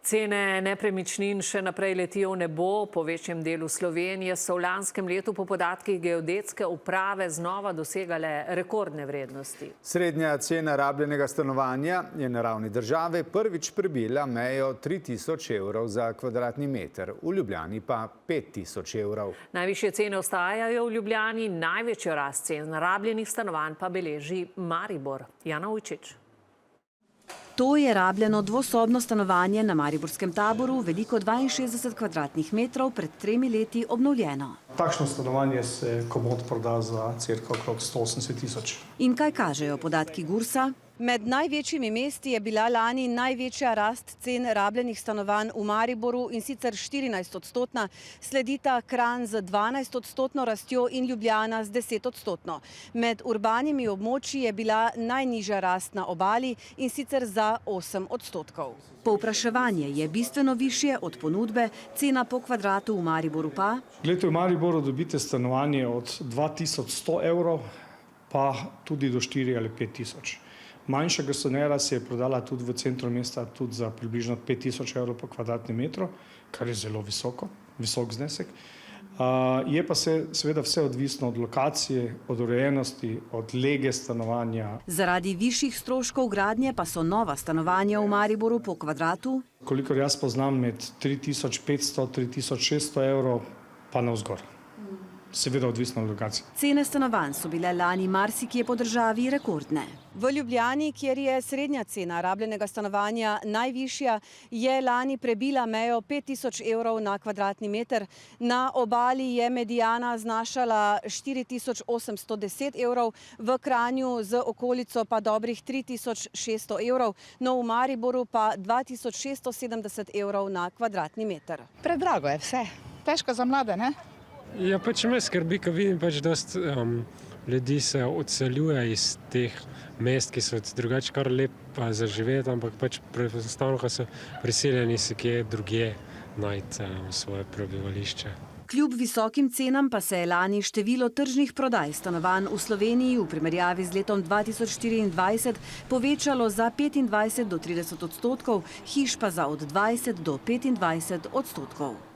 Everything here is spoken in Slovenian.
Cene nepremičnin še naprej letijo v nebo. Po večjem delu Slovenije so v lanskem letu po podatkih geodetske uprave znova dosegale rekordne vrednosti. Srednja cena rabljenega stanovanja je na ravni države prvič prebila mejo 3000 evrov za kvadratni meter, v Ljubljani pa 5000 evrov. Najvišje cene ostajajo v Ljubljani, največjo rast cen rabljenih stanovanj pa beleži Maribor. Jana Ujčič. To je rabljeno dvosobno stanovanje na mariborskem Taboru, veliko 62 kvadratnih metrov, pred 3 leti obnovljeno. Takšno stanovanje se komot proda za cirka okrog 180 000. In kaj kažejo podatki Gursa? Med največjimi mesti je bila lani največja rast cen rabljenih stanovanj v Mariboru, in sicer 14-odstotna, sledita Kranj z 12-odstotno rastjo in Ljubljana z 10-odstotno. Med urbanimi območji je bila najnižja rast na Obali, in sicer za 8 odstotkov. Povpraševanje je bistveno višje od ponudbe, cena po kvadratu v Mariboru pa? Glejte, v Mariboru dobite stanovanje od 2100 evrov, pa tudi do 4 ali 5000. Manjša garsonjera se je prodala tudi v centru mesta tudi za približno 5000 evrov po kvadratnem metru, kar je zelo visok znesek. Je pa seveda vse odvisno od lokacije, od urejenosti, od lege stanovanja. Zaradi višjih stroškov gradnje pa so nova stanovanja v Mariboru po kvadratu? Kolikor jaz poznam, med 3500–3600 evrov pa navzgor. Seveda odvisno od lokacije. Cene stanovanj so bile lani marsikje po državi rekordne. V Ljubljani, kjer je srednja cena rabljenega stanovanja najvišja, je lani prebila mejo 5000 evrov na kvadratni meter. Na Obali je mediana znašala 4810 evrov, v Kranju z okolico pa dobrih 3600 evrov, no v Mariboru pa 2670 evrov na kvadratni meter. Predrago je vse. Težko za mlade, ne? Ja, pač me skrbi, ko vidim, pač dosti ljudi se odseljuje iz teh mest, ki so drugače kar lepa za živeti, ampak pač enostavno, ko so prisiljeni se kje drugje najti svoje prebivališče. Kljub visokim cenam pa se je lani število tržnih prodaj stanovanj v Sloveniji v primerjavi z letom 2024 povečalo za 25–30 odstotkov, hiš pa za od 20–25 odstotkov.